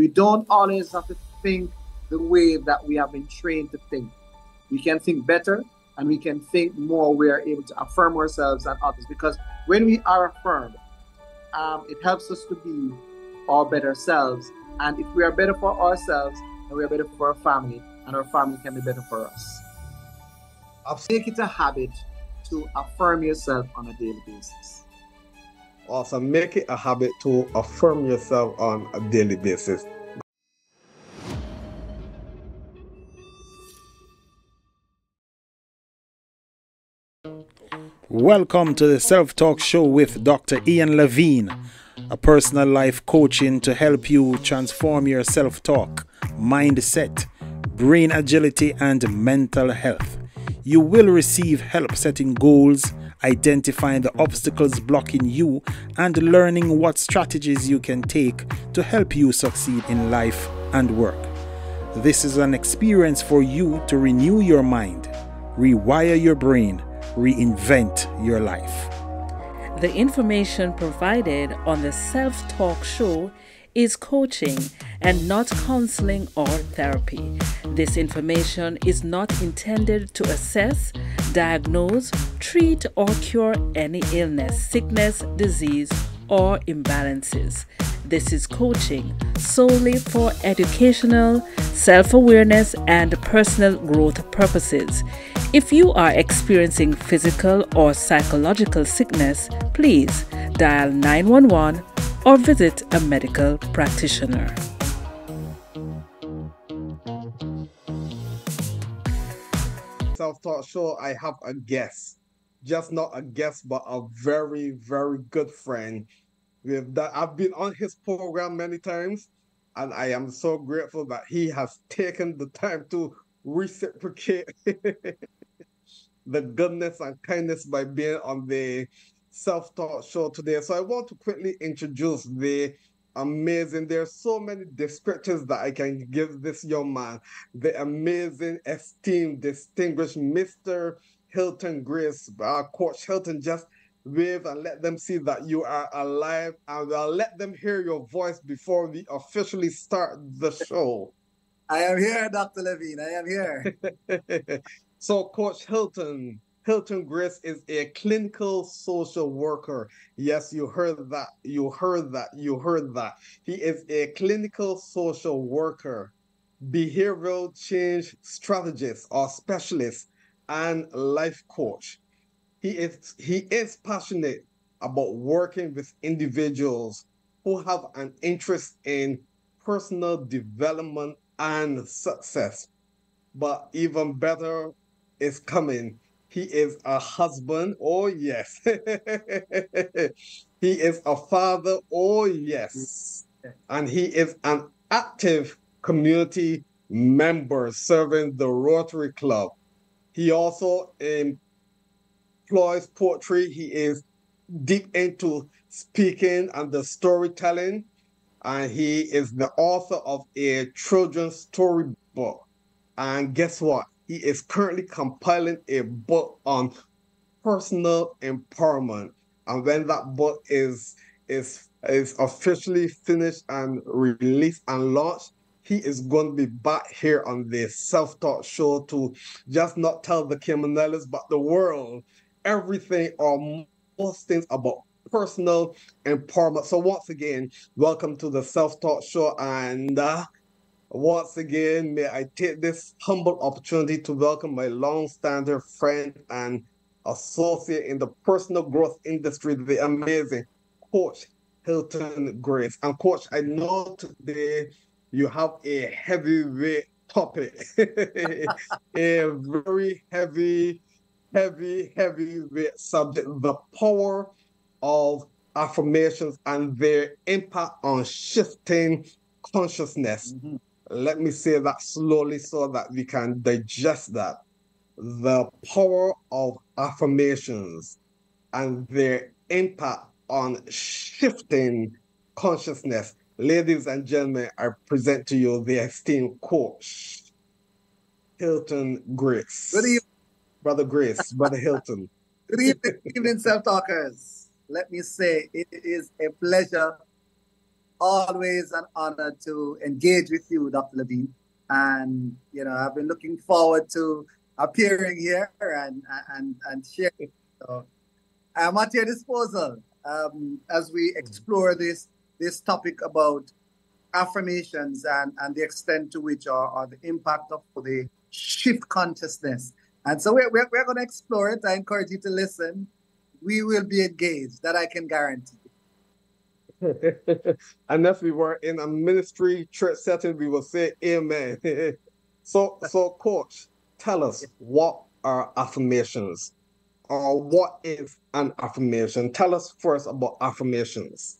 We don't always have to think the way that we have been trained to think. We can think better and we can think more. We are able to affirm ourselves and others, because when we are affirmed, it helps us to be our better selves. And if we are better for ourselves, then we are better for our family, and our family can be better for us. Make it a habit to affirm yourself on a daily basis. Awesome. Make it a habit to affirm yourself on a daily basis. Welcome to the Self-Talk Show with Dr. Ian Lavine, a personal life coaching to help you transform your self-talk, mindset, brain agility, and mental health. You will receive help setting goals, identifying the obstacles blocking you, and learning what strategies you can take to help you succeed in life and work. This is an experience for you to renew your mind, rewire your brain, reinvent your life. The information provided on the Self-Talk Show is coaching and not counseling or therapy. This information is not intended to assess, diagnose, treat, or cure any illness, sickness, disease, or imbalances. This is coaching solely for educational, self-awareness, and personal growth purposes. If you are experiencing physical or psychological sickness, please dial 911 or visit a medical practitioner. Self-Talk Show, I have a guest. Just not a guest, but a very, very good friend. I've been on his program many times, and I am so grateful that he has taken the time to reciprocate the goodness and kindness by being on the Self-Talk Show today. So I want to quickly introduce the amazing, there's so many descriptors that I can give this young man, the amazing, esteemed, distinguished Mr. Hylton Grace. Coach Hylton, just wave and let them see that you are alive, and I'll let them hear your voice before we officially start the show. I am here, Dr. Lavine. I am here. So, Coach Hylton Grace is a clinical social worker. Yes, you heard that. You heard that. He is a clinical social worker, behavioral change strategist or specialist, and life coach. He is passionate about working with individuals who have an interest in personal development and success. But even better is coming. He is a husband, oh yes. He is a father, oh yes. And he is an active community member serving the Rotary Club. He also employs poetry. He is deep into speaking and the storytelling. And he is the author of a children's story book. And guess what? He is currently compiling a book on personal empowerment. And when that book is officially finished and released and launched, he is going to be back here on the Self-Talk Show to just not tell the Kimanelis, but the world, everything or most things about personal empowerment. So once again, welcome to the Self-Talk Show. And once again, may I take this humble opportunity to welcome my long-standing friend and associate in the personal growth industry, the amazing Coach Hylton Grace. And Coach, I know today you have a heavyweight topic, a very heavyweight subject, the power of affirmations and their impact on shifting consciousness. Mm-hmm. Let me say that slowly so that we can digest that. The power of affirmations and their impact on shifting consciousness. Ladies and gentlemen, I present to you the esteemed Coach Hylton Grace. Good evening. Brother Grace, Brother Hylton. Good evening, Self-Talkers. Let me say it is a pleasure always an honor to engage with you, Dr. Lavine. And I've been looking forward to appearing here and sharing. So I'm at your disposal as we explore this topic about affirmations and the extent to which or the impact of the shift consciousness. And so we're going to explore it. I encourage you to listen. We will be engaged. That I can guarantee. And if we were in a ministry church setting, we will say amen. So coach, tell us, what are affirmations? Or what is an affirmation? Tell us first about affirmations.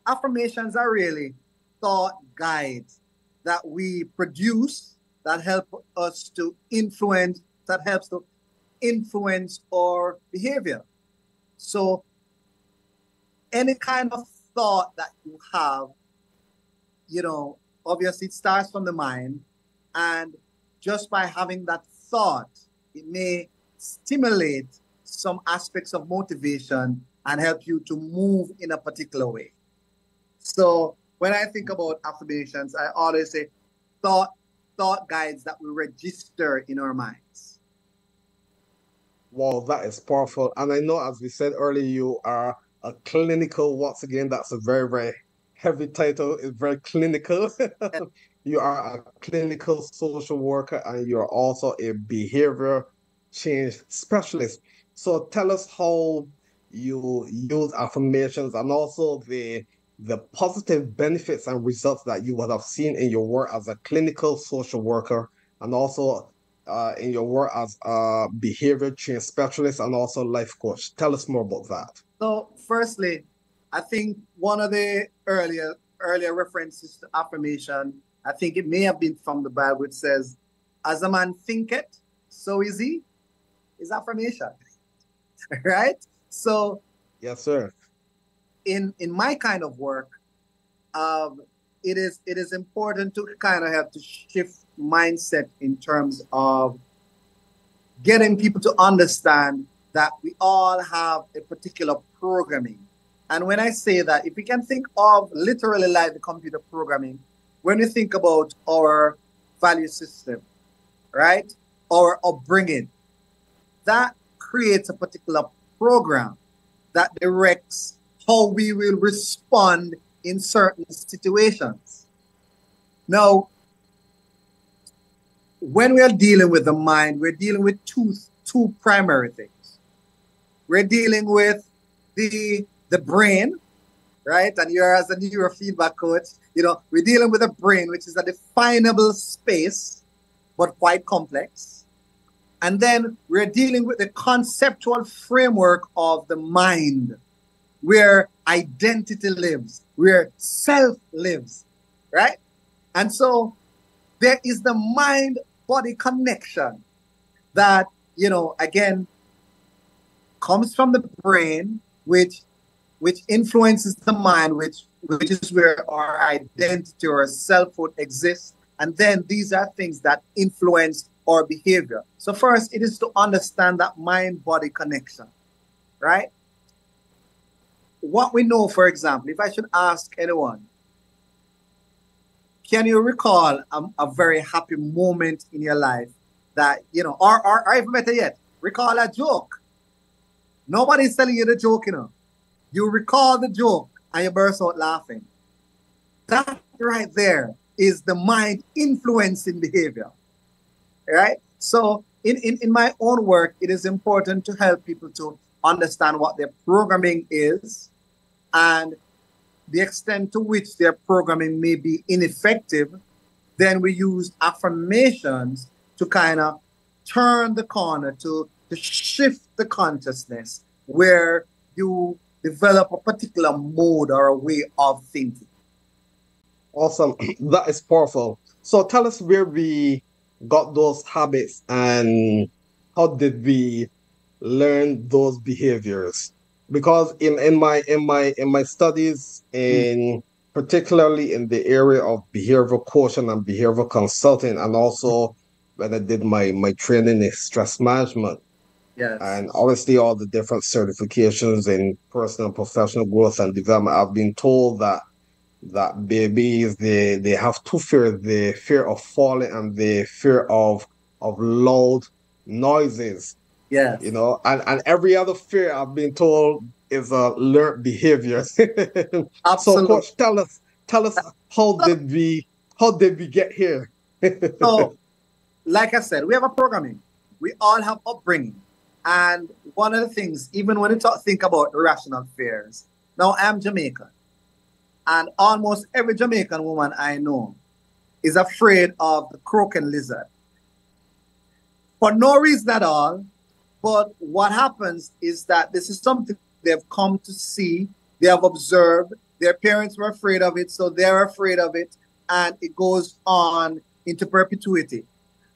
Affirmations are really thought guides that we produce that help us to influence, that helps to influence our behavior. So any kind of thought that you have, obviously it starts from the mind, and just by having that thought, it may stimulate some aspects of motivation and help you to move in a particular way. So when I think about affirmations, I always say thought guides that we register in our minds. Wow, that is powerful. And I know, as we said earlier, you are a clinical, once again, that's a very, very heavy title. It's very clinical. You are a clinical social worker, and you're also a behavior change specialist. So tell us how you use affirmations and also the positive benefits and results that you would have seen in your work as a clinical social worker, and also in your work as a behavior change specialist and also life coach. Tell us more about that. So firstly, I think one of the earlier references to affirmation, I think it may have been from the Bible, which says, as a man thinketh, so is he, is affirmation. Right? So yes, sir. In my kind of work, it is important to kind of have to shift mindset in terms of getting people to understand that we all have a particular programming. And when I say that, if we can think of literally like the computer programming, when we think about our value system, right, our upbringing, that creates a particular program that directs how we will respond in certain situations. Now, when we are dealing with the mind, we're dealing with two primary things. We're dealing with the brain, right? And you're, as a neurofeedback coach, we're dealing with a brain, which is a definable space, but quite complex. And then we're dealing with the conceptual framework of the mind, where identity lives, where self lives, right? And so there is the mind-body connection that, again, comes from the brain, which influences the mind, which is where our identity or selfhood exists. And then these are things that influence our behavior. So first, it is to understand that mind-body connection, right? What we know, for example, if I should ask anyone, can you recall a very happy moment in your life that, or even better yet, recall a joke? Nobody's telling you the joke, You recall the joke and you burst out laughing. That right there is the mind influencing behavior, right? So in my own work, it is important to help people to understand what their programming is and the extent to which their programming may be ineffective. Then we use affirmations to kind of turn the corner, to shift the consciousness where you develop a particular mode or a way of thinking. Awesome. That is powerful. So tell us where we got those habits and how did we learn those behaviors? Because in my studies, in particularly in the area of behavioral coaching and behavioral consulting, and also when I did my training in stress management, yes, and obviously all the different certifications in personal and professional growth and development, I've been told that that babies they have two fears: the fear of falling and the fear of loud noises. Yes. You know, and every other fear I've been told is a learned behavior. So, Absolutely. Coach, tell us how did we get here? So, like I said, we have a programming. We all have upbringing. And one of the things, even when you think about irrational fears, now I'm Jamaican. And almost every Jamaican woman I know is afraid of the croaking lizard. For no reason at all. But what happens is that this is something they've come to see, they have observed, their parents were afraid of it, so they're afraid of it, and it goes on into perpetuity.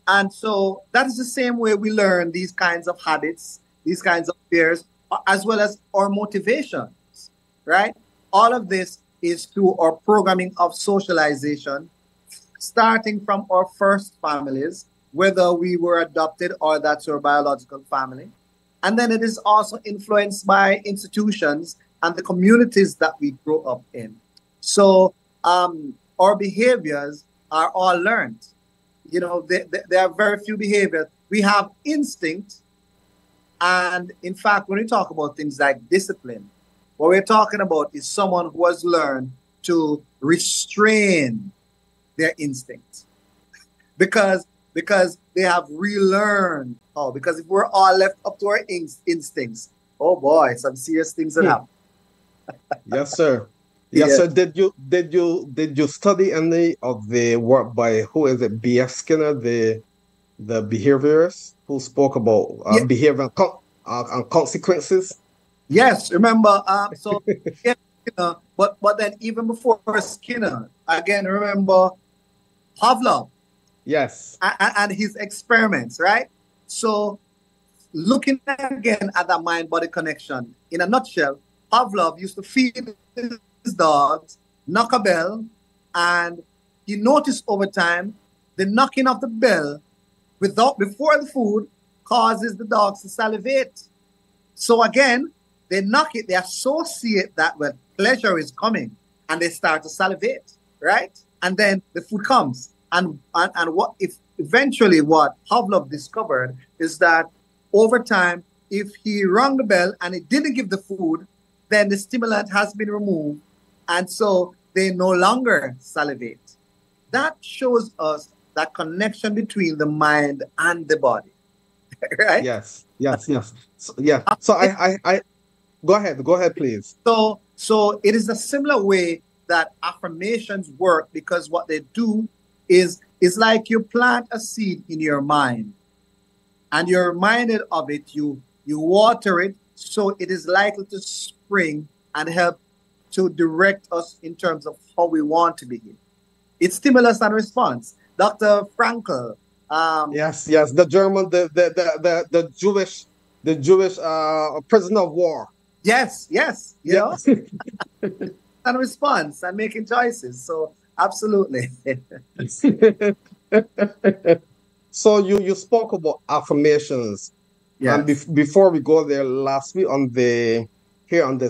And so that is the same way we learn these kinds of habits, these kinds of fears, as well as our motivations, right? All of this is through our programming of socialization, starting from our first families, whether we were adopted or that's your biological family. And then it is also influenced by institutions and the communities that we grow up in. So our behaviors are all learned. You know, there are very few behaviors. We have instinct. And in fact, when we talk about things like discipline, what we're talking about is someone who has learned to restrain their instincts. Because they have relearned. Oh, because if we're all left up to our instincts, oh boy, some serious things that happen. Yes, sir. Yes, sir. Did you study any of the work by who is it? B.F. Skinner, the behaviorist who spoke about behavior and consequences? Yes, remember. So, yeah, Skinner, but then even before Skinner, again, remember Pavlov. Yes. And his experiments, right? So looking again at that mind-body connection, in a nutshell, Pavlov used to feed his dogs, knock a bell, and he noticed over time the knocking of the bell before the food causes the dogs to salivate. So again, they knock it, they associate that with pleasure is coming, and they start to salivate, right? And then the food comes. And what if eventually what Pavlov discovered is that over time, if he rang the bell and it didn't give the food, then the stimulant has been removed, and so they no longer salivate. That shows us that connection between the mind and the body, right? Yes. So, yeah. So I go ahead, please. So it is a similar way that affirmations work, because what they do is like you plant a seed in your mind and you're reminded of it, you water it, so it is likely to spring and help to direct us in terms of how we want to behave. It's stimulus and response. Dr. Frankl. Yes, the German, the Jewish prisoner of war. Yes, you know, and response and making choices. So absolutely. So you spoke about affirmations. Yes. And before we go there, last week on the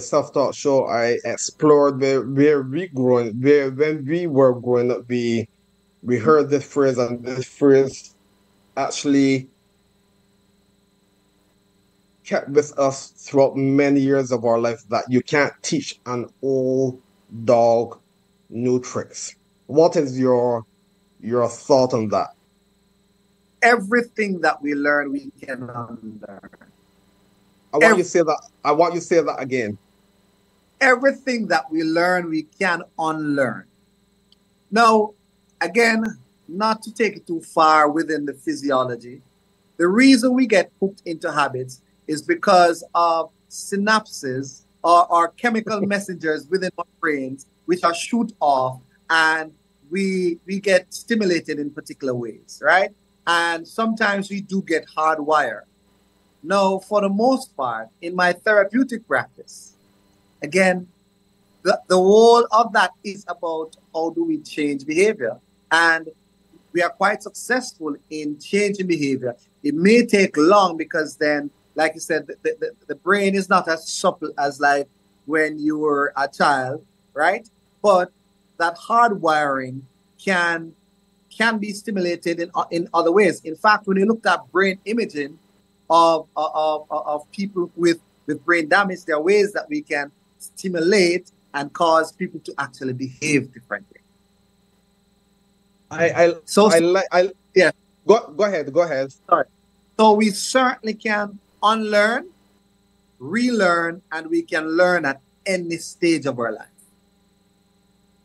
Self-Talk Show, I explored when we were growing up, we heard this phrase, and this phrase actually kept with us throughout many years of our life, that you can't teach an old dog new tricks. What is your thought on that? Everything that we learn, we can unlearn. I want you to say that again. Everything that we learn, we can unlearn. Now, again, not to take it too far within the physiology, the reason we get hooked into habits is because of synapses or chemical messengers within our brains, which are shoot off, and we get stimulated in particular ways, right? And sometimes we do get hardwired. Now, for the most part, in my therapeutic practice, again, the whole of that is about how do we change behavior. And we are quite successful in changing behavior. It may take long, because then, like you said, the brain is not as supple as like when you were a child, right? But that hardwiring can be stimulated in other ways. In fact, when you look at brain imaging of people with brain damage, there are ways that we can stimulate and cause people to actually behave differently. Yeah. Go ahead. Sorry. So we certainly can unlearn, relearn, and we can learn at any stage of our life.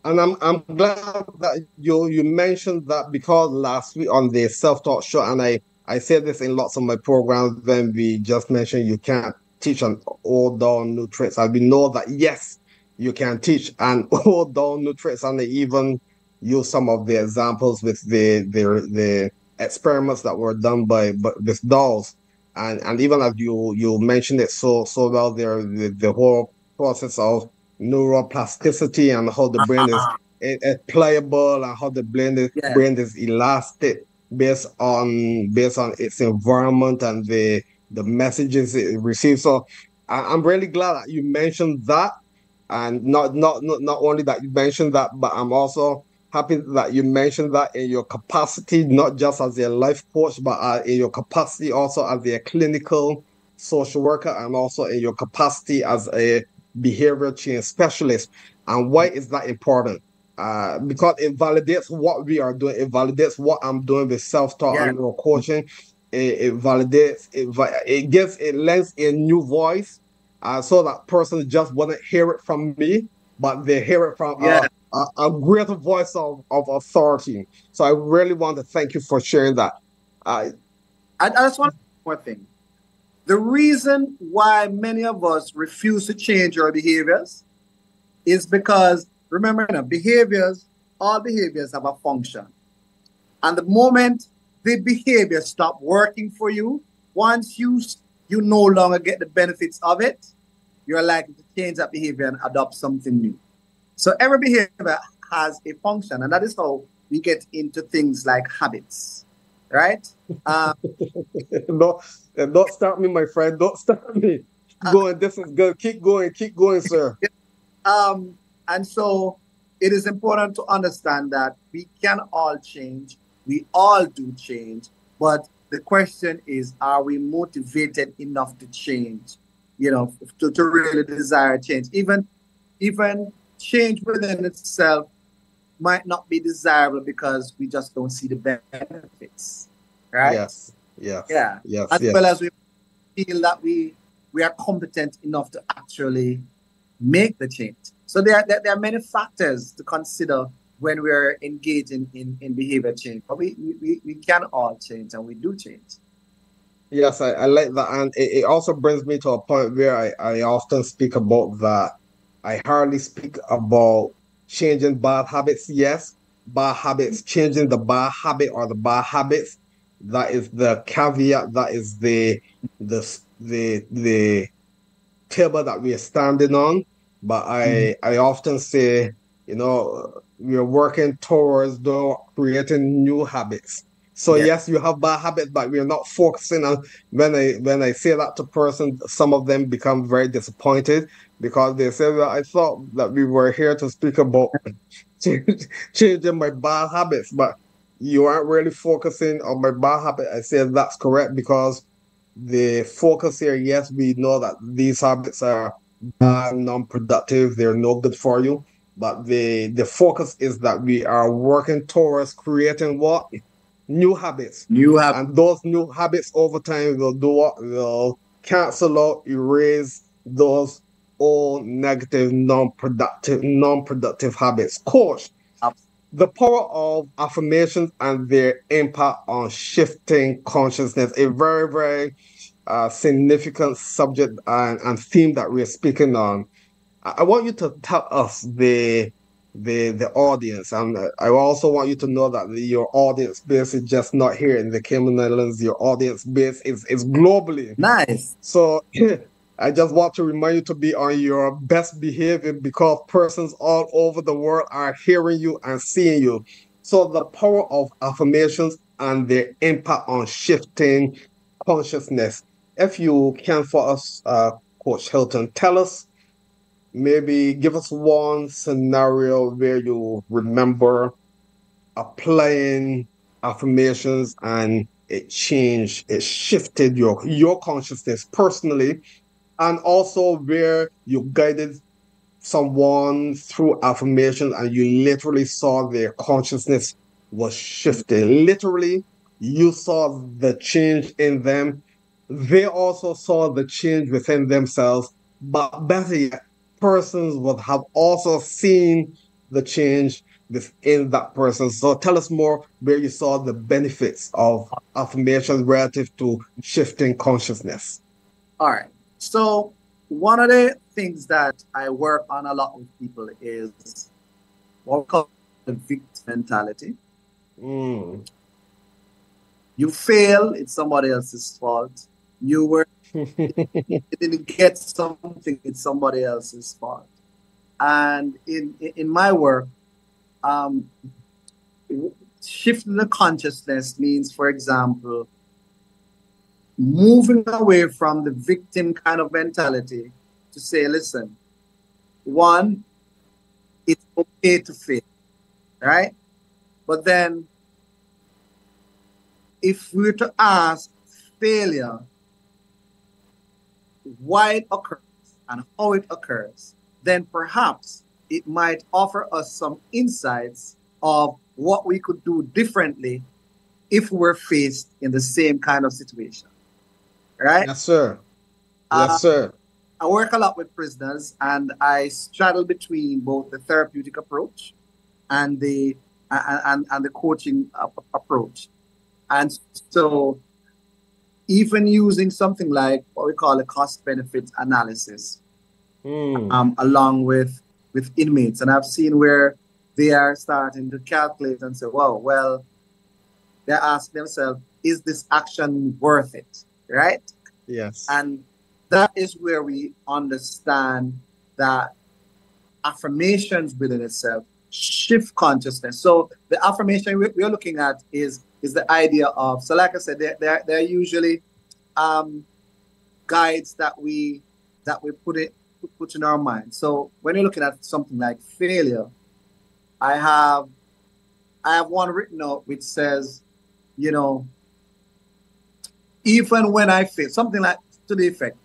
And I'm glad that you mentioned that, because last week on the self-taught show, and I said this in lots of my programs when we just mentioned you can't teach an old down new tricks. And we know that yes, you can teach an old down new tricks, and they even use some of the examples with the experiments that were done by with dolls. And even as you mentioned it so well there, the whole process of neuroplasticity and how the brain is pliable, and how the brain is elastic based on its environment and the messages it receives. So I'm really glad that you mentioned that, and not only that you mentioned that, but I'm also happy that you mentioned that in your capacity, not just as a life coach, but in your capacity also as a clinical social worker, and also in your capacity as a behavior change specialist. And why is that important? Because it validates what we are doing. It validates what I'm doing with self-taught and neuro coaching. It validates, it lends a new voice, so that person just wouldn't hear it from me, but they hear it from a greater voice of authority. So I really want to thank you for sharing that. I just want to say one thing. The reason why many of us refuse to change our behaviors is because, remember now, all behaviors have a function. And the moment the behavior stops working for you, once you no longer get the benefits of it, you're likely to change that behavior and adopt something new. So every behavior has a function, and that is how we get into things like habits, right? Don't start me, my friend. Don't start me. Keep going. This is good. Keep going, sir. And so it is important to understand that we can all change. We all do change. But the question is, are we motivated enough to change? To really desire change. Even change within itself might not be desirable because we just don't see the benefits. Right? Yes. Well as we feel that we are competent enough to actually make the change. So there are many factors to consider when we're engaging in behavior change. But we can all change, and we do change. Yes, I like that. And it also brings me to a point where I often speak about that. I hardly speak about changing bad habits. Yes, bad habits, changing the bad habit or the bad habits. That is the caveat. That is the table that we are standing on. But I often say, we are working towards creating new habits. So yes, you have bad habits, but we are not focusing on. When I say that to person, some of them become very disappointed, because they say, well, I thought that we were here to speak about changing my bad habits, but you aren't really focusing on my bad habit. I said that's correct, because the focus here, yes, we know that these habits are bad, non-productive, they're no good for you. But the focus is that we are working towards creating what? New habits. And those new habits over time will do what? Will cancel out, erase those old negative, non-productive habits. Coach, the power of affirmations and their impact on shifting consciousness, a very, very significant subject and theme that we're speaking on. I want you to tell us the audience, and I also want you to know that your audience base is just not here in the Cayman Islands. Your audience base is globally. Nice. So I just want to remind you to be on your best behavior, because persons all over the world are hearing you and seeing you. So the power of affirmations and their impact on shifting consciousness. If you can, for us, Coach Hylton, tell us maybe give us one scenario where you remember applying affirmations and it changed, it shifted your consciousness personally, and also where you guided someone through affirmation and you literally saw their consciousness was shifting. Literally, you saw the change in them. They also saw the change within themselves. But better yet, persons would have also seen the change within that person. So tell us more where you saw the benefits of affirmation relative to shifting consciousness. All right. So one of the things that I work on a lot with people is what we call the victim mentality. Mm. You fail, it's somebody else's fault. You didn't get something, it's somebody else's fault. And in my work, shifting the consciousness means, for example, moving away from the victim kind of mentality to say, listen, one, it's okay to fail, right? But then if we were to ask failure, why it occurs and how it occurs, then perhaps it might offer us some insights of what we could do differently if we're faced in the same kind of situation. Right? Yes, sir. Yes, sir. I work a lot with prisoners, and I straddle between both the therapeutic approach and the coaching approach. And so even using something like what we call a cost-benefit analysis, along with inmates. And I've seen where they are starting to calculate and say, well, they're asking themselves, is this action worth it? Right? Yes. And that is where we understand that affirmations within itself shift consciousness. So the affirmation we're looking at is the idea of, so like I said, they're usually guides that we put in our mind. So when you're looking at something like failure, I have one written out which says, even when I fail, something like to the effect,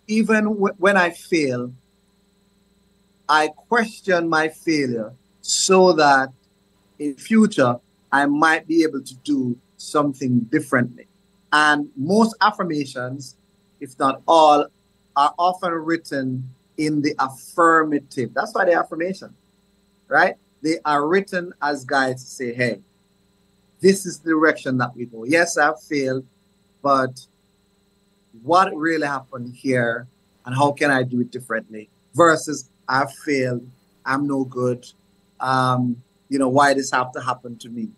even when I fail, I question my failure so that in future I might be able to do something differently. And most affirmations, if not all, are often written in the affirmative. That's why they're affirmation, right? They are written as guides to say, hey, this is the direction that we go. Yes, I've failed, but what really happened here and how can I do it differently? Versus I've failed, I'm no good. Why this have to happen to me?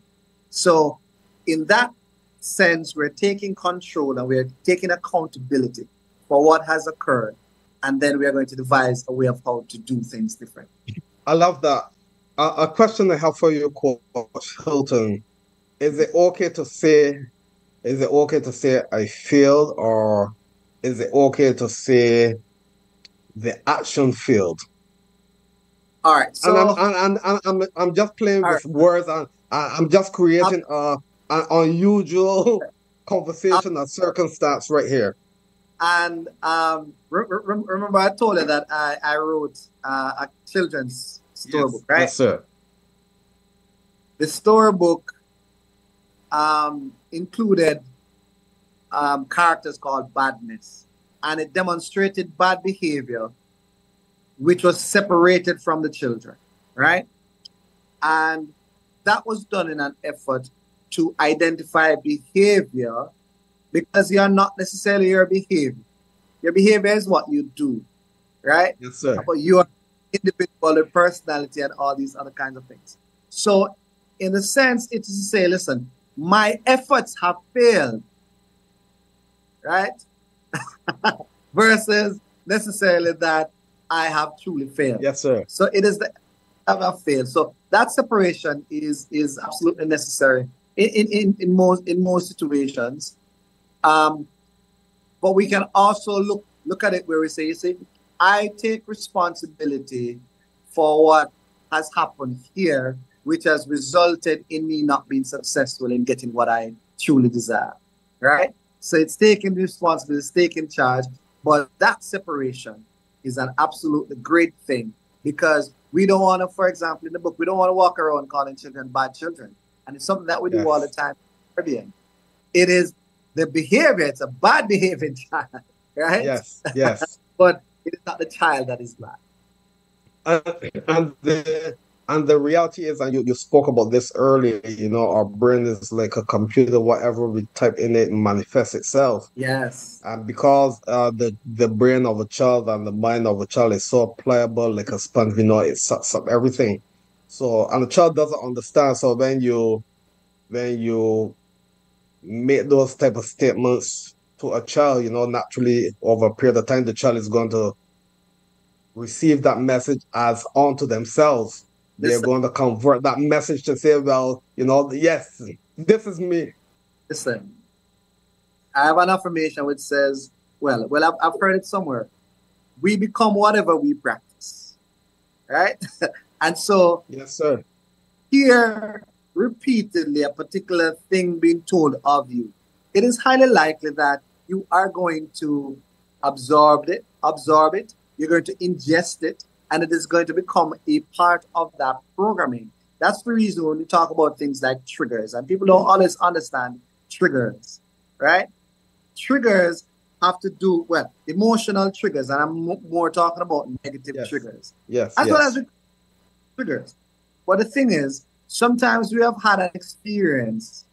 So in that sense, we're taking control and we're taking accountability for what has occurred. And then we are going to devise a way of how to do things different. I love that. A question I have for you, Coach Hylton. Is it okay to say I failed, or is it okay to say the action failed? All right. So and I'm just playing with words, and I'm just creating an unusual conversation and circumstance right here. And remember I told you that I wrote a children's storybook, right? Yes, sir. The storybook included characters called badness, and it demonstrated bad behavior which was separated from the children, right? And that was done in an effort to identify behavior, because you're not necessarily your behavior. Your behavior is what you do, right? Yes, sir. But you are individual, personality, and all these other kinds of things. So in a sense, it is to say, listen, my efforts have failed, right? Versus necessarily that I have truly failed. Yes, sir. So it is the I have failed. So that separation is absolutely necessary in most situations. But we can also look at it where we say, I take responsibility for what has happened here, which has resulted in me not being successful in getting what I truly desire, right? So it's taking responsibility, it's taking charge, but that separation is an absolutely great thing because we don't want to, for example, in the book, we don't want to walk around calling children bad children. And it's something that we do all the time. It is the behavior, it's a bad behaving child, right? Yes, yes. But it is not the child that is bad. And the reality is, and you spoke about this earlier, our brain is like a computer. Whatever we type in it manifests itself. Yes. And because the brain of a child and the mind of a child is so pliable, like a sponge, it sucks up everything. So, and the child doesn't understand. So when you make those type of statements to a child, naturally over a period of time, the child is going to receive that message as onto themselves. They're going to convert that message to say, well, yes, this is me. Listen, I have an affirmation which says, well, I've heard it somewhere. We become whatever we practice, right? And so, yes, sir. Hear repeatedly a particular thing being told of you, it is highly likely that you are going to absorb it, you're going to ingest it, and it is going to become a part of that programming. That's the reason when we talk about things like triggers, and people don't always understand triggers, right? Triggers have to do, emotional triggers, and I'm more talking about negative triggers. Yes. As well as triggers. But the thing is, sometimes we have had an experience,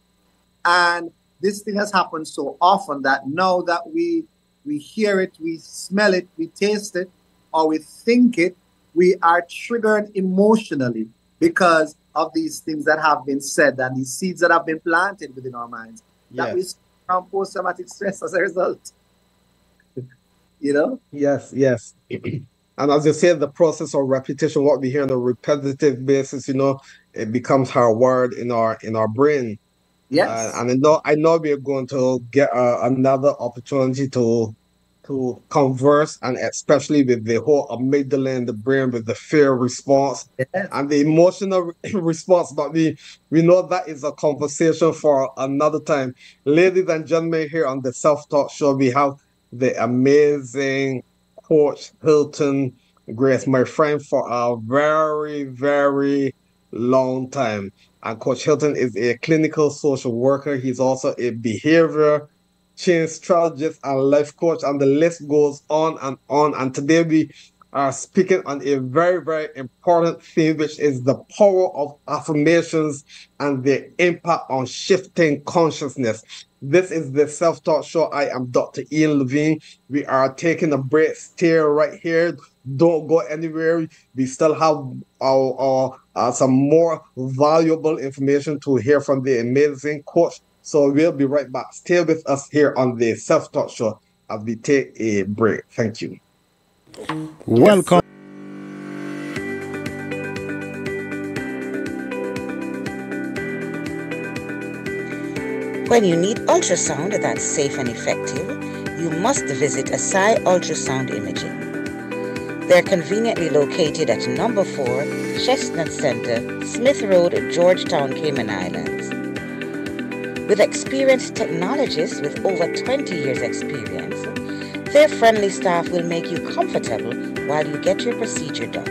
and this thing has happened so often that now that we hear it, we smell it, we taste it, or we think it, we are triggered emotionally because of these things that have been said and these seeds that have been planted within our minds. That we from post-traumatic stress as a result. Yes. And as you said, the process of repetition, what we hear on a repetitive basis, it becomes hardwired in our brain. Yes. And I know we are going to get another opportunity to converse, and especially with the whole amygdala in the brain, with the fear response and the emotional response. But we know that is a conversation for another time. Ladies and gentlemen, here on the Self-Talk Show, we have the amazing Coach Hylton Grace, my friend for a very, very long time. And Coach Hylton is a clinical social worker. He's also a behavior change strategist and life coach, and the list goes on and on. And today we are speaking on a very, very important theme, which is the power of affirmations and their impact on shifting consciousness. This is the Self-Talk Show. I am Dr. Ian Lavine. We are taking a break. Stay right here. Don't go anywhere. We still have our some more valuable information to hear from the amazing coach. So we'll be right back. Stay with us here on the Self-Talk Show as we take a break. Thank you. Welcome. When you need ultrasound that's safe and effective, you must visit Asai Ultrasound Imaging. They're conveniently located at number 4 Chestnut Center, Smith Road, Georgetown, Cayman Islands. With experienced technologists with over 20 years experience, their friendly staff will make you comfortable while you get your procedure done.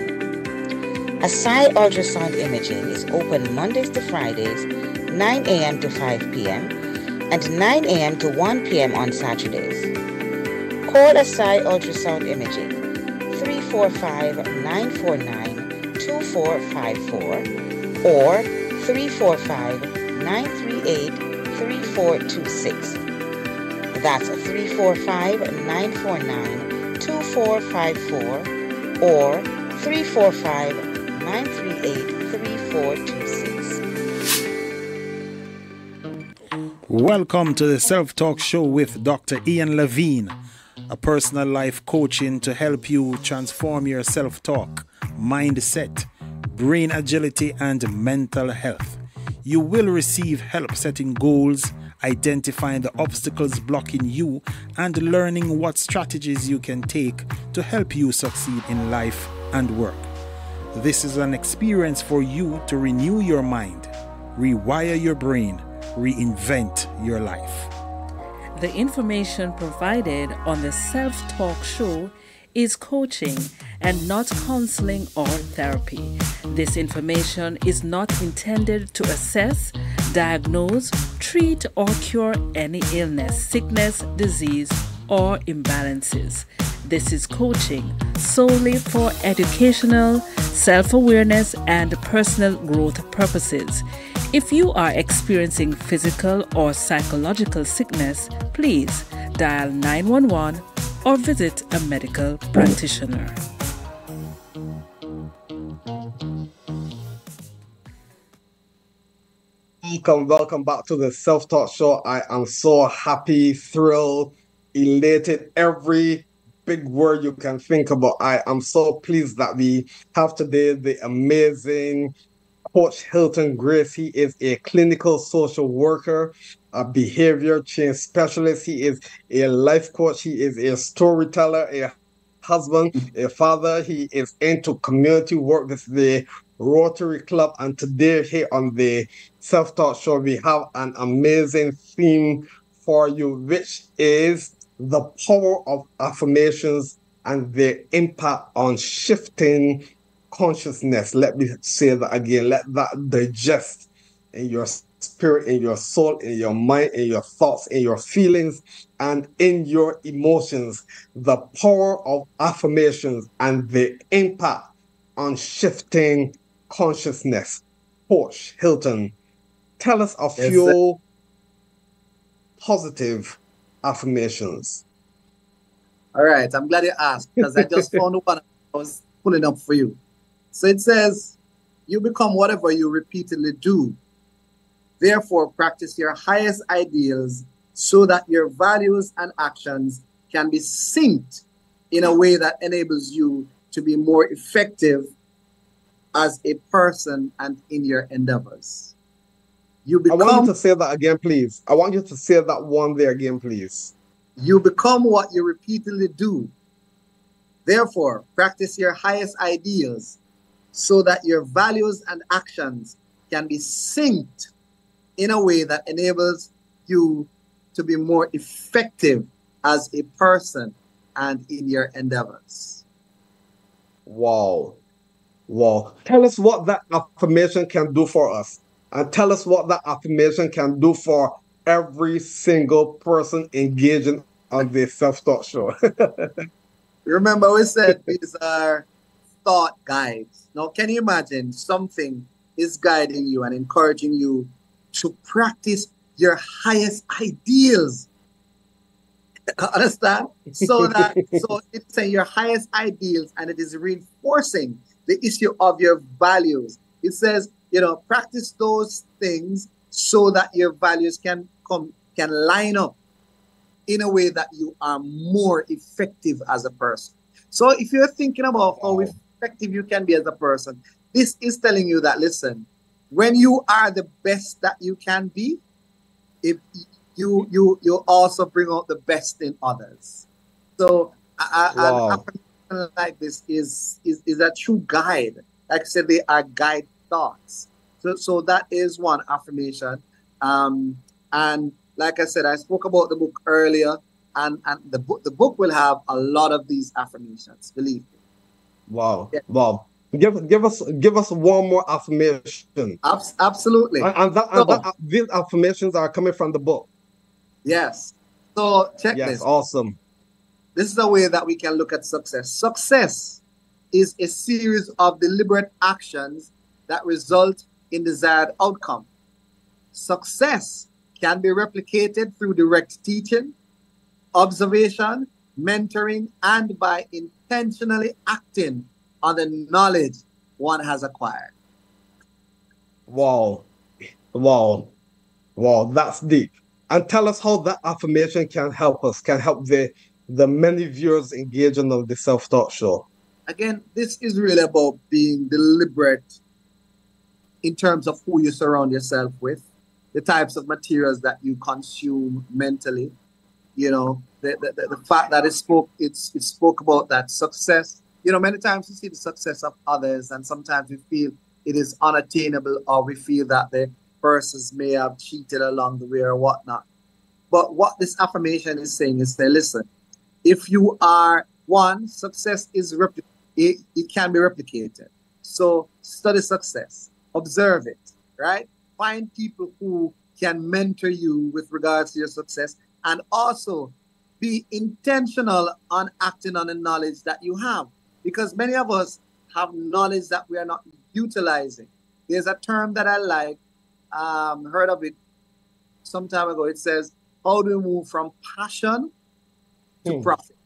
Asai Ultrasound Imaging is open Mondays to Fridays, 9 a.m. to 5 p.m. and 9 a.m. to 1 p.m. on Saturdays. Call Asai Ultrasound Imaging 345-949-2454 or 345-938-3426. That's 345-949-2454 or 345-938-3426. Welcome to the Self-Talk Show with Dr. Ian Lavine, a personal life coaching to help you transform your self-talk, mindset, brain agility, and mental health. You will receive help setting goals identifying the obstacles blocking you, and learning what strategies you can take to help you succeed in life and work. This is an experience for you to renew your mind, rewire your brain, reinvent your life. The information provided on the Self-Talk Show is coaching and not counseling or therapy. This information is not intended to assess, diagnose, treat, or cure any illness, sickness, disease, or imbalances. This is coaching solely for educational, self-awareness, and personal growth purposes. If you are experiencing physical or psychological sickness, please dial 911 or visit a medical practitioner. Welcome back to the Self-Talk Show. I am so happy, thrilled, elated, every big word you can think about. I am so pleased that we have today the amazing Coach Hylton Grace. He is a clinical social worker, a behavior change specialist. He is a life coach. He is a storyteller, a husband, a father. He is into community work with the Rotary Club. And today here on the Self-Talk Show, we have an amazing theme for you, which is the power of affirmations and their impact on shifting consciousness. Let me say that again. Let that digest in your spirit, in your soul, in your mind, in your thoughts, in your feelings, and in your emotions. The power of affirmations and the impact on shifting consciousness. Coach Hylton, tell us a few positive affirmations. All right, I'm glad you asked, because I just found one I was pulling up for you. So it says, you become whatever you repeatedly do. Therefore, practice your highest ideals so that your values and actions can be synced in a way that enables you to be more effective as a person and in your endeavors. I want you to say that again, please. I want you to say that one there again, please. You become what you repeatedly do. Therefore, practice your highest ideals so that your values and actions can be synced in a way that enables you to be more effective as a person and in your endeavors. Wow. Wow. Tell us what that affirmation can do for us. And tell us what that affirmation can do for every single person engaging on the Self-Talk Show. Remember, we said these are thought guides. Now, can you imagine something is guiding you and encouraging you to practice your highest ideals? Understand? So it's saying your highest ideals, and it is reinforcing the issue of your values. It says, practice those things so that your values can line up in a way that you are more effective as a person. So if you're thinking about how effective you can be as a person, this is telling you that, listen, when you are the best that you can be, if you also bring out the best in others. So an affirmation like this is a true guide. Like I said, they are guide thoughts. So that is one affirmation. And like I said, I spoke about the book earlier, and the book will have a lot of these affirmations, believe me. Wow. Yeah. Wow. Give us one more affirmation. Absolutely. These affirmations are coming from the book. Yes. So check this. Yes, awesome. This is a way that we can look at success. Success is a series of deliberate actions that result in desired outcome. Success can be replicated through direct teaching, observation, mentoring, and by intentionally acting on the knowledge one has acquired. Wow. Wow. Wow, that's deep. And tell us how that affirmation can help us, can help the many viewers engaging on the Self-Talk Show. Again, this is really about being deliberate in terms of who you surround yourself with. the types of materials that you consume mentally. You know, the fact that it spoke about that success. You know, many times we see the success of others, and sometimes we feel it is unattainable, or we feel that the persons may have cheated along the way or whatnot. But what this affirmation is saying is, say, listen, if you are one, success is it can be replicated. So study success, observe it, right? Find people who can mentor you with regards to your success, and also be intentional on acting on the knowledge that you have. Because many of us have knowledge that we are not utilizing. There's a term that I like, heard of it some time ago. It says, how do we move from passion to profit?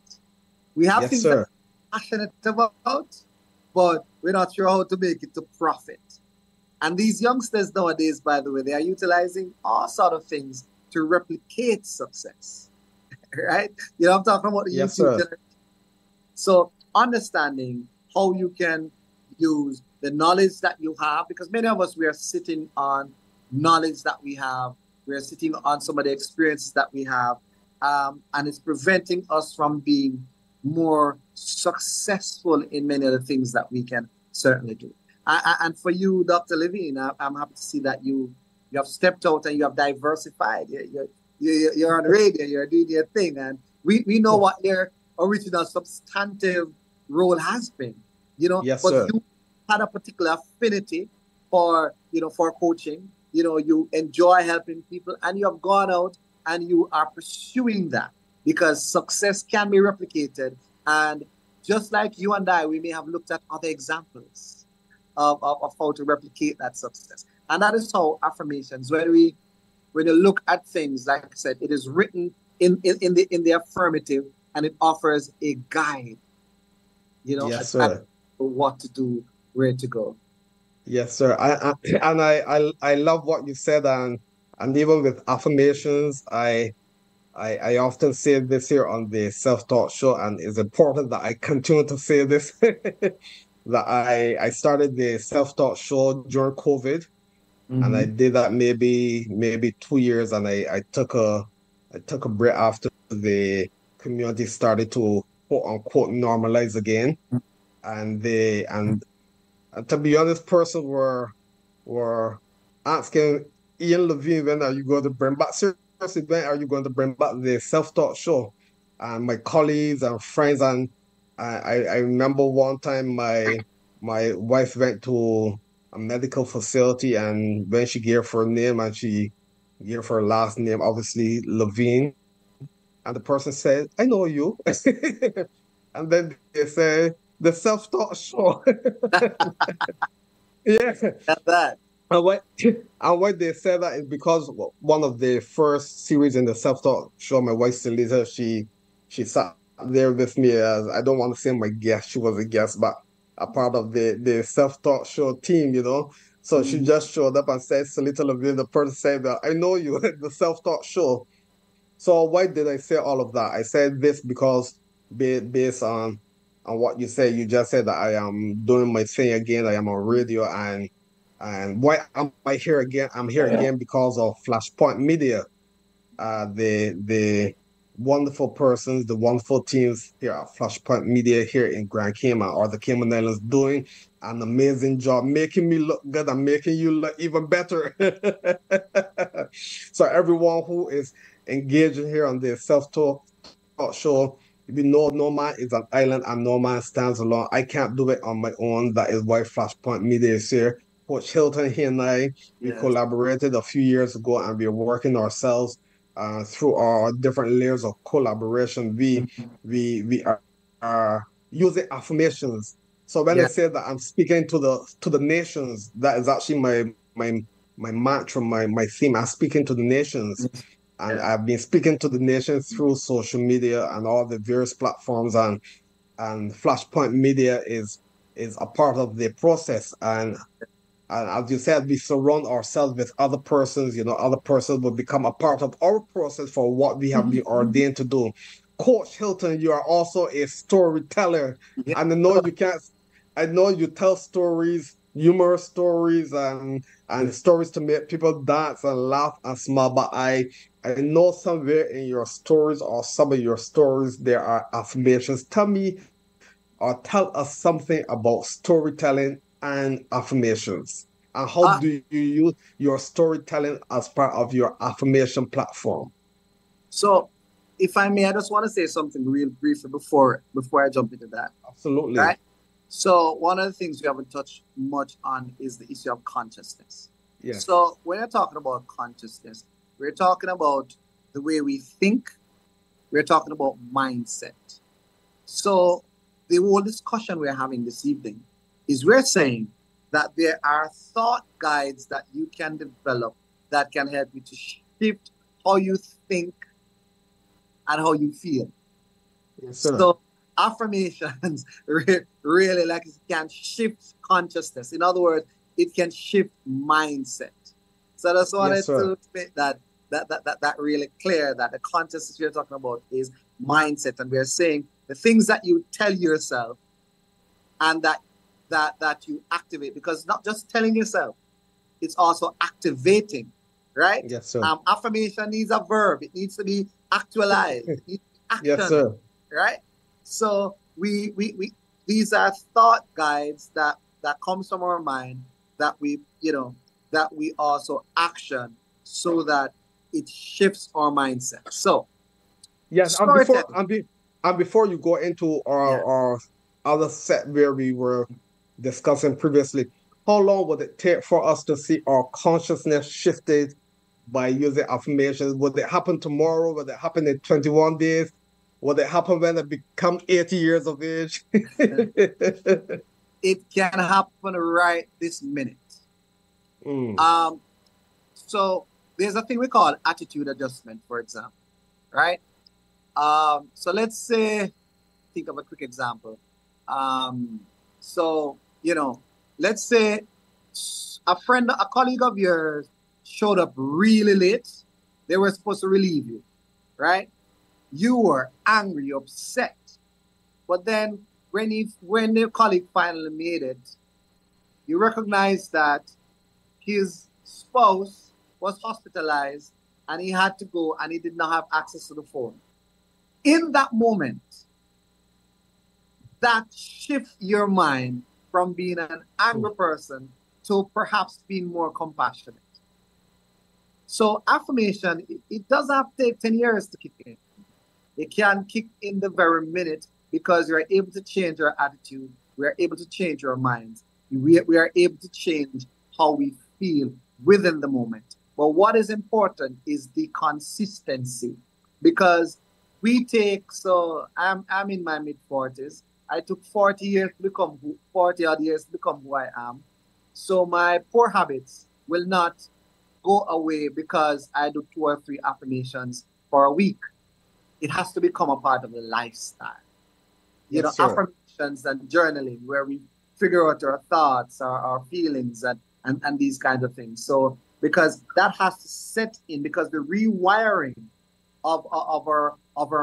We have things that we're passionate about, but we're not sure how to make it to profit. And these youngsters nowadays, by the way, they are utilizing all sort of things to replicate success, right? You know, I'm talking about the YouTube generation. So understanding how you can use the knowledge that you have, because many of us, we are sitting on knowledge that we have. We are sitting on some of the experiences that we have, and it's preventing us from being more successful in many of the things that we can certainly do. And for you, Dr. Lavine, I'm happy to see that you have stepped out and you have diversified. You're on radio, you're doing your thing, and we know what your original substantive role has been, you know. Yes, but sir. You had a particular affinity for, you know, for coaching. You know, you enjoy helping people, and you have gone out and you are pursuing that, because success can be replicated. And just like you and I, we may have looked at other examples of how to replicate that success. And that is how affirmations, when you look at things, like I said, it is written in the affirmative, and it offers a guide, you know, yes, sir. What to do, where to go. Yes, sir. I love what you said, and even with affirmations, I often say this here on the Self-Taught Show, and it's important that I continue to say this. That I started the Self-Taught Show during COVID, and I did that maybe 2 years, and I took a break after the community started to quote unquote normalize again, and to be honest, persons were asking Ian Lavine, when are you going to bring back, seriously, when are you going to bring back the Self-Taught Show? And my colleagues and friends, and I remember one time my wife went to a medical facility, and when she gave her name, and she gave her last name, obviously Lavine, and the person said, "I know you." And then they say, "The Self-Taught Show." Yeah. That's that. And what they said that is because one of the first series in the Self-Taught Show, my wife Selita, she sat there with me as, I don't want to say my guest, she was a guest, but a part of the Self-Taught Show team, you know. So she just showed up and said, "Selita Lavine," the person said that, "I know you," the Self-Taught Show. So why did I say all of that? I said this because based on what you said, you just said that I am doing my thing again. I am on radio, and why am I here again? I'm here again because of Flashpoint Media, the wonderful persons, the wonderful teams here at Flashpoint Media here in Grand Cayman, or the Cayman Islands, doing an amazing job, making me look good and making you look even better. So everyone who is engaging here on the Self-Taught Show, we know no man is an island and no man stands alone. I can't do it on my own. That is why Flashpoint Media is here. Coach Hylton, he and I, we collaborated a few years ago, and we're working ourselves through our different layers of collaboration. We are using affirmations. So when I say that I'm speaking to the nations, that is actually my mantra, my theme. I'm speaking to the nations. And I've been speaking to the nations through social media and all the various platforms, and Flashpoint Media is a part of the process. And as you said, we surround ourselves with other persons. You know, other persons will become a part of our process for what we have been ordained to do. Coach Hylton, you are also a storyteller, and I know you tell stories humorous stories and stories to make people dance and laugh and smile. But I know somewhere in your stories or some of your stories there are affirmations. Tell me or tell us something about storytelling and affirmations. And how Uh, do you use your storytelling as part of your affirmation platform? so, if I may, I just want to say something real briefly before I jump into that. Absolutely. Right. So, one of the things we haven't touched much on is the issue of consciousness. Yes. So, when you're talking about consciousness, we're talking about the way we think. We're talking about mindset. So, the whole discussion we're having this evening is we're saying that there are thought guides that you can develop that can help you to shift how you think and how you feel. Yes, sir. So affirmations really like it can shift consciousness. In other words, it can shift mindset. So I just wanted to make that really clear that the consciousness we're talking about is mindset, and we're saying the things that you tell yourself and that you activate, because not just telling yourself, it's also activating, right? Yes, sir. Affirmation needs a verb. It needs to be actualized. It needs action, yes, sir. Right? So we these are thought guides that comes from our mind that we also action so that it shifts our mindset. So yes, and before you go into our other set where we were discussing previously, how long would it take for us to see our consciousness shifted by using affirmations? Would it happen tomorrow? Would it happen in 21 days? Would it happen when I become 80 years of age? It can happen right this minute. So there's a thing we call attitude adjustment, for example, right? So let's say, think of a quick example. So, let's say a colleague of yours showed up really late. They were supposed to relieve you, right? You were angry, upset. But then when the colleague finally made it, you recognize that his spouse was hospitalized and he had to go and he did not have access to the phone. In that moment, that shifts your mind from being an angry person to perhaps being more compassionate. So affirmation, it doesn't have to take 10 years to kick in. It can kick in the very minute because we are able to change our attitude. We are able to change our minds. We are able to change how we feel within the moment. But what is important is the consistency, because I'm in my mid-40s. I took 40 odd years to become who I am. So my poor habits will not go away because I do 2 or 3 affirmations for a week. It has to become a part of the lifestyle. Yes, affirmations and journaling, where we figure out our thoughts, our feelings, and these kinds of things. So because that has to set in, because the rewiring of our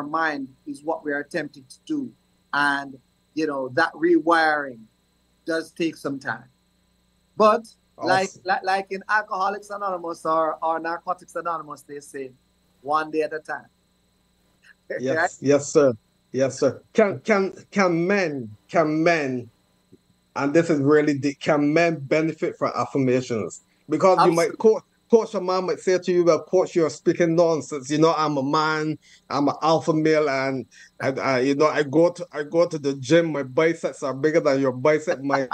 mind is what we are attempting to do. And that rewiring does take some time. But awesome. like in Alcoholics Anonymous or Narcotics Anonymous, they say 1 day at a time. Yes, right? Yes, sir. Yes, sir. Can men, and this is really deep, can men benefit from affirmations? Because absolutely. You might coach a man might say to you, well, coach, you're speaking nonsense. I'm a man, I'm an alpha male, and I go to the gym, my biceps are bigger than your bicep, my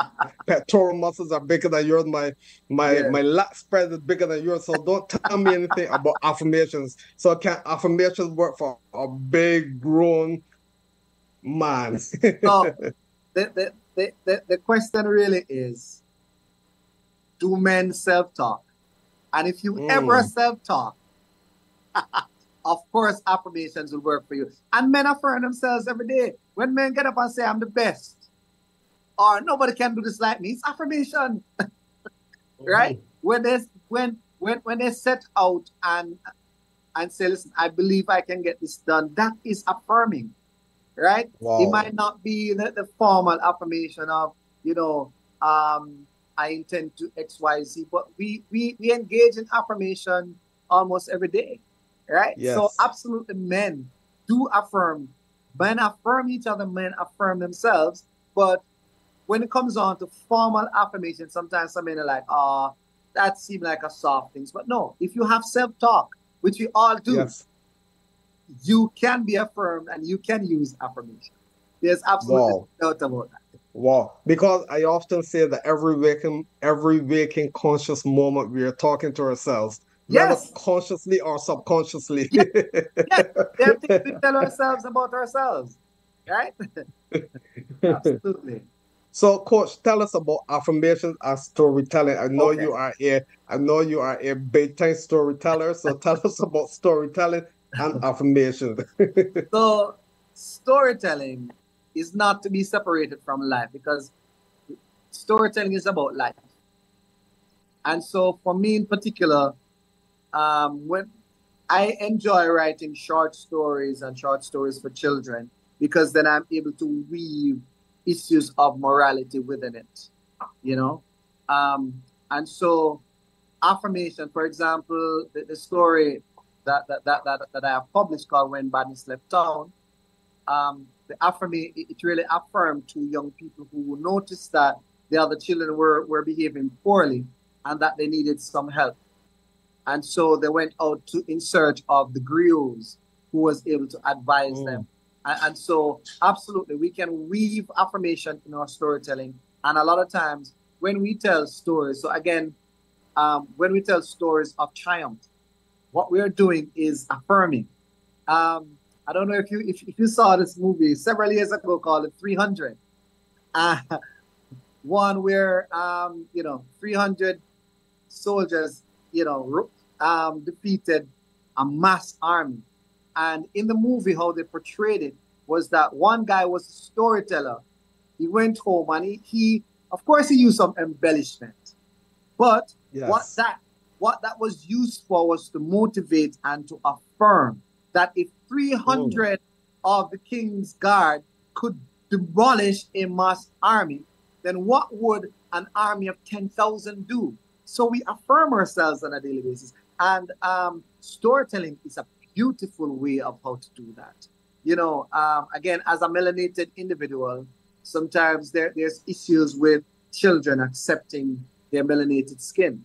pectoral muscles are bigger than yours, my lat spread is bigger than yours. So don't tell me anything about affirmations. So can affirmations work for a big grown man? So the question really is, do men self-talk? And if you ever self-talk, of course, affirmations will work for you. And men affirm themselves every day. When men get up and say, I'm the best, or nobody can do this like me, it's affirmation. Right? When they set out and say, listen, I believe I can get this done, that is affirming. Right? Wow. It might not be the formal affirmation of, I intend to XYZ, but we engage in affirmation almost every day, right? So Yes. absolutely, men do affirm. Men affirm each other, men affirm themselves. But when it comes on to formal affirmation, sometimes some men are like, oh, that seems like a soft thing. But no, if you have self-talk, which we all do, Yes. you can be affirmed and you can use affirmation. There's absolutely Wow. no doubt about that. Wow. Because I often say that every waking conscious moment we are talking to ourselves, whether Yes, consciously or subconsciously. yes, yes. There are things we tell ourselves about ourselves, right? Absolutely. So, Coach, tell us about affirmations and storytelling. Okay. I know you are a big time storyteller. So tell us about storytelling and affirmations. So storytelling is not to be separated from life because storytelling is about life. And so for me in particular, when I enjoy writing short stories and short stories for children because then I'm able to weave issues of morality within it, you know. And so affirmation, for example, the story that I have published called When Badness Left Town, the affirmation, it really affirmed to young people who noticed that the other children were behaving poorly and that they needed some help. And so they went out in search of the griots who was able to advise them. And so absolutely, we can weave affirmation in our storytelling. And a lot of times when we tell stories, so again, when we tell stories of triumph, what we're doing is affirming. I don't know if you saw this movie several years ago called 300. Uh, one where 300 soldiers defeated a mass army, and in the movie how they portrayed it was that one guy was a storyteller. He went home and he of course he used some embellishment, but what Yes. that what that was used for was to motivate and to affirm that if 300 of the king's guard could demolish a mass army, then what would an army of 10,000 do? So we affirm ourselves on a daily basis. And storytelling is a beautiful way of how to do that. Again, as a melanated individual, sometimes there's issues with children accepting their melanated skin.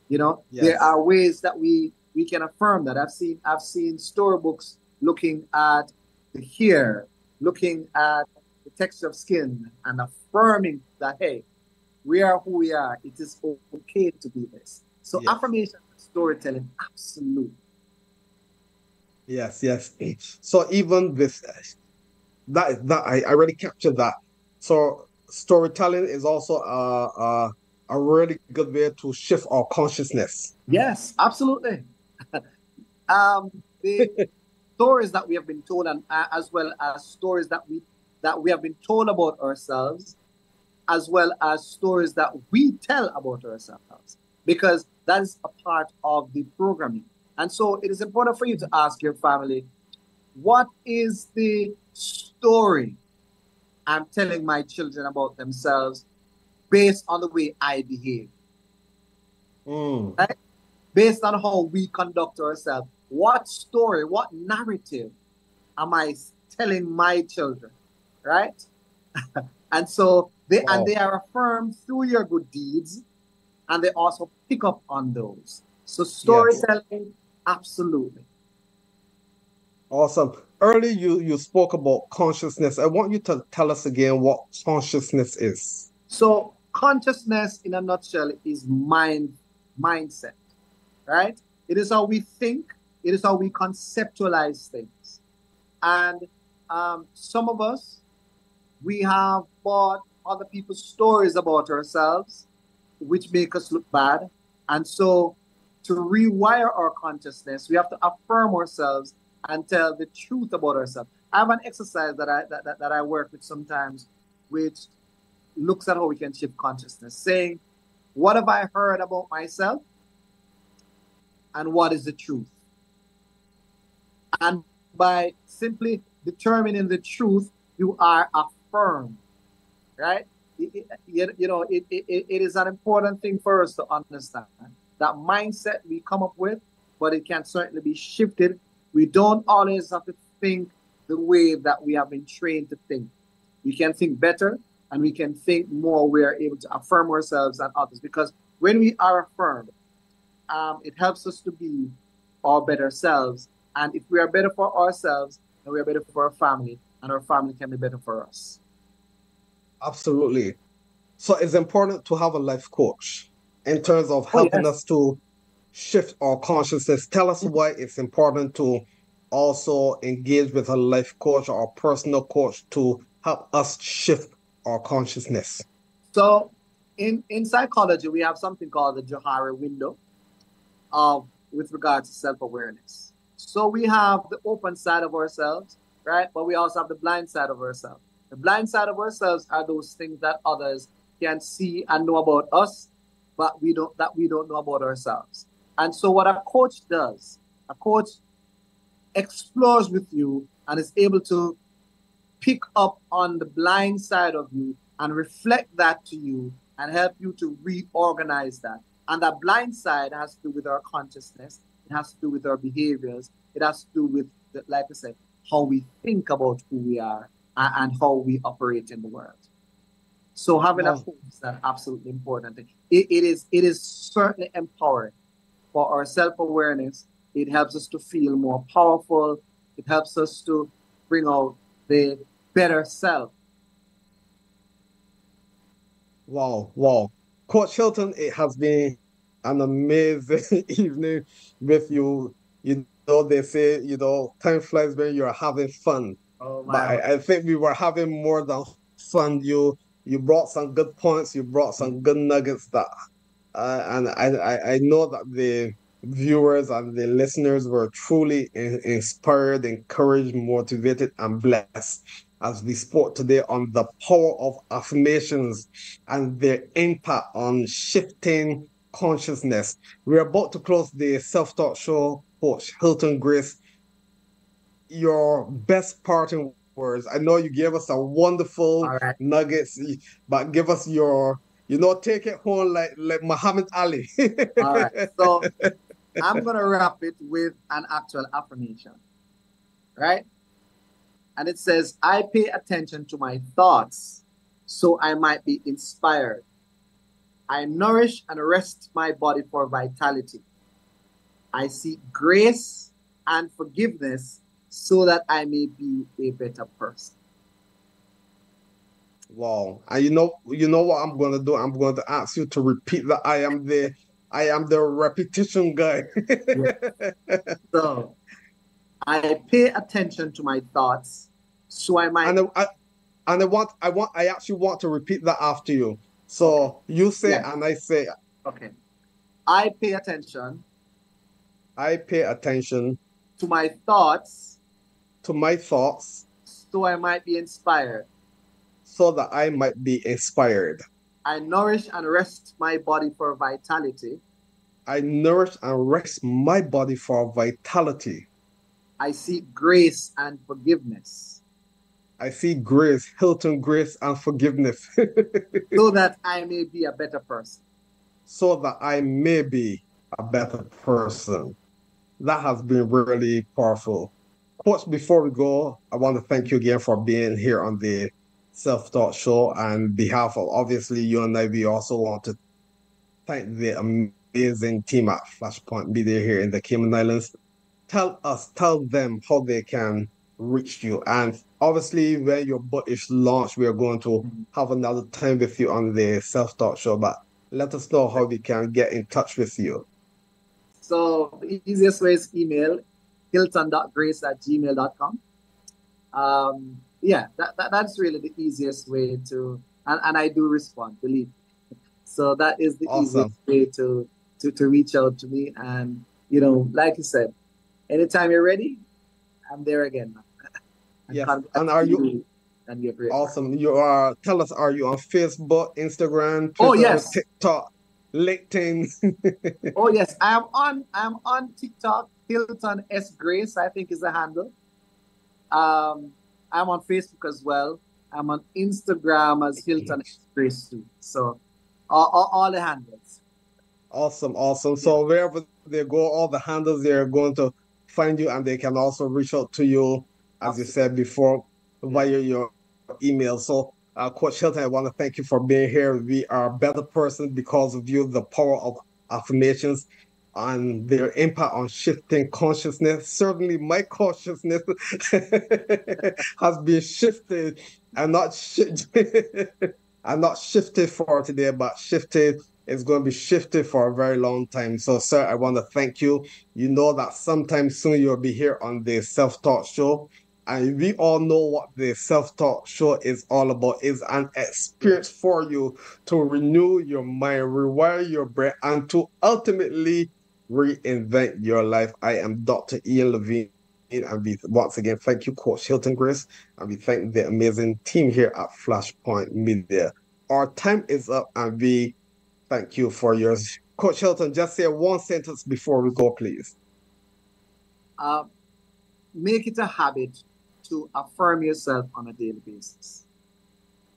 There Yes. are ways that we can affirm that. I've seen storybooks looking at the hair, looking at the texture of skin, and affirming that hey, we are who we are. It is okay to be this. So Yes. affirmation and storytelling, absolutely. Yes. Yes. So even with that I already captured that. So storytelling is also a really good way to shift our consciousness. Yes, absolutely. The stories that we have been told, and as well as stories that we have been told about ourselves, as well as stories that we tell about ourselves, because that is a part of the programming. And so it is important for you to ask your family, what is the story I'm telling my children about themselves based on the way I behave, right? Based on how we conduct ourselves. What story, what narrative am I telling my children, right? And so they are affirmed through your good deeds, and they also pick up on those. So storytelling, absolutely. Awesome. Earlier you spoke about consciousness. I want you to tell us again what consciousness is. So consciousness, in a nutshell, is mindset, right? It is how we think. It is how we conceptualize things. And some of us, we have bought other people's stories about ourselves, which make us look bad. And so to rewire our consciousness, we have to affirm ourselves and tell the truth about ourselves. I have an exercise that I work with sometimes, which looks at how we can shift consciousness, saying, what have I heard about myself? And what is the truth? And by simply determining the truth, you are affirmed, right? it is an important thing for us to understand that mindset we come up with, but it can certainly be shifted. We don't always have to think the way that we have been trained to think. We can think better and we can think more. We are able to affirm ourselves and others, because when we are affirmed, it helps us to be our better selves. And if we are better for ourselves, then we are better for our family, and our family can be better for us. Absolutely. So it's important to have a life coach in terms of helping us to shift our consciousness. Tell us why it's important to also engage with a life coach or a personal coach to help us shift our consciousness. So in psychology, we have something called the Johari window with regards to self-awareness. So we have the open side of ourselves, right? But we also have the blind side of ourselves. The blind side of ourselves are those things that others can see and know about us, but we don't know about ourselves. And so what a coach does, a coach explores with you and is able to pick up on the blind side of you and reflect that to you and help you to reorganize that. And that blind side has to do with our consciousness. It has to do with our behaviors. It has to do with, like I said, how we think about who we are and how we operate in the world. So having a coach is an absolutely important thing. It is certainly empowering for our self-awareness. It helps us to feel more powerful. It helps us to bring out the better self. Wow. Coach Hylton, it has been an amazing evening with you. You know, they say, time flies when you're having fun. Oh, but I think we were having more than fun. You brought some good points. You brought some good nuggets that, and I know that the viewers and the listeners were truly inspired, encouraged, motivated, and blessed as we spoke today on the power of affirmations and their impact on shifting consciousness. We're about to close the Self-Taught Show. Coach Hylton Grace, your best parting words. I know you gave us a wonderful nuggets, but give us your, take it home like Muhammad Ali. All right. So I'm going to wrap it with an actual affirmation, right? And it says, I pay attention to my thoughts so I might be inspired. I nourish and rest my body for vitality. I seek grace and forgiveness so that I may be a better person. Wow. And you know what I'm going to do? I'm going to ask you to repeat that. I am the repetition guy. So I pay attention to my thoughts so I might. I actually want to repeat that after you. So you say and I say. Okay. I pay attention. I pay attention to my thoughts. To my thoughts. So I might be inspired. So that I might be inspired. I nourish and rest my body for vitality. I nourish and rest my body for vitality. I seek grace and forgiveness. I seek grace, Hylton grace and forgiveness. So that I may be a better person. So that I may be a better person. That has been really powerful. Coach, before we go, I want to thank you again for being here on the Self-Taught Show. And on behalf of, obviously, you and I, we also want to thank the amazing team at Flashpoint Media here in the Cayman Islands. Tell them how they can reach you. And obviously, when your book is launched, we are going to have another time with you on the Self-Taught Show. But let us know how we can get in touch with you. So the easiest way is email, hylton.grace@gmail.com. That's really the easiest way to, and I do respond, believe me. So that is the easiest way to reach out to me. And, like you said, anytime you're ready, I'm there again. Yes. And are you? And you're awesome. You are. Tell us, are you on Facebook, Instagram, Twitter, TikTok, LinkedIn? Oh yes, I'm on TikTok. Hylton S Grace, I think, is the handle. I'm on Facebook as well. I'm on Instagram as Hylton S. So all the handles. Awesome, awesome. So wherever they go, all the handles, they're going to find you, and they can also reach out to you, as you said before, via your email. So, Coach Hylton, I want to thank you for being here. We are a better person because of you, the power of affirmations and their impact on shifting consciousness. Certainly my consciousness has been shifted and not shifted for today, but shifted. It's going to be shifted for a very long time. So, sir, I want to thank you. You know that sometime soon you'll be here on the Self-Talk Show. And we all know what the Self-Talk Show is all about. It's an experience for you to renew your mind, rewire your brain, and to ultimately reinvent your life. I am Dr. Ian Lavine, and we once again thank you, Coach Hylton Grace, and we thank the amazing team here at Flashpoint Media. Our time is up, and we thank you for yours. Coach Hylton, just say one sentence before we go, please. Make it a habit to affirm yourself on a daily basis.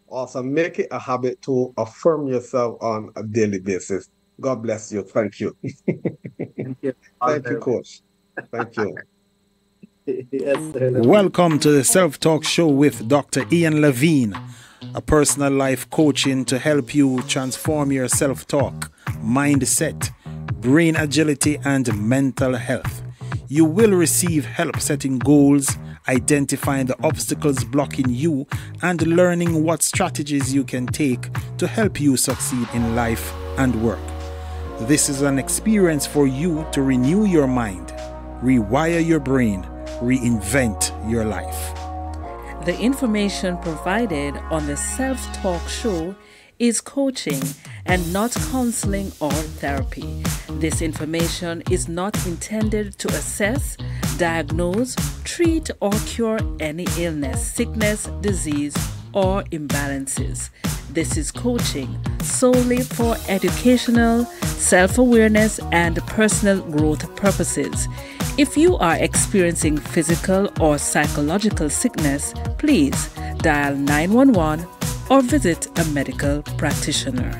Awesome. Make it a habit to affirm yourself on a daily basis. God bless you. Thank you. Thank you. Thank you, Coach. Thank you. Yes, Welcome to the Self-Talk Show with Dr. Ian Lavine, a personal life coaching to help you transform your self-talk, mindset, brain agility, and mental health. You will receive help setting goals, identifying the obstacles blocking you, and learning what strategies you can take to help you succeed in life and work. This is an experience for you to renew your mind, rewire your brain, reinvent your life. The information provided on the Self-Talk Show is coaching and not counseling or therapy. This information is not intended to assess, diagnose, treat, or cure any illness, sickness, disease, or imbalances. This is coaching solely for educational, self-awareness, and personal growth purposes. If you are experiencing physical or psychological sickness, please dial 911 or visit a medical practitioner.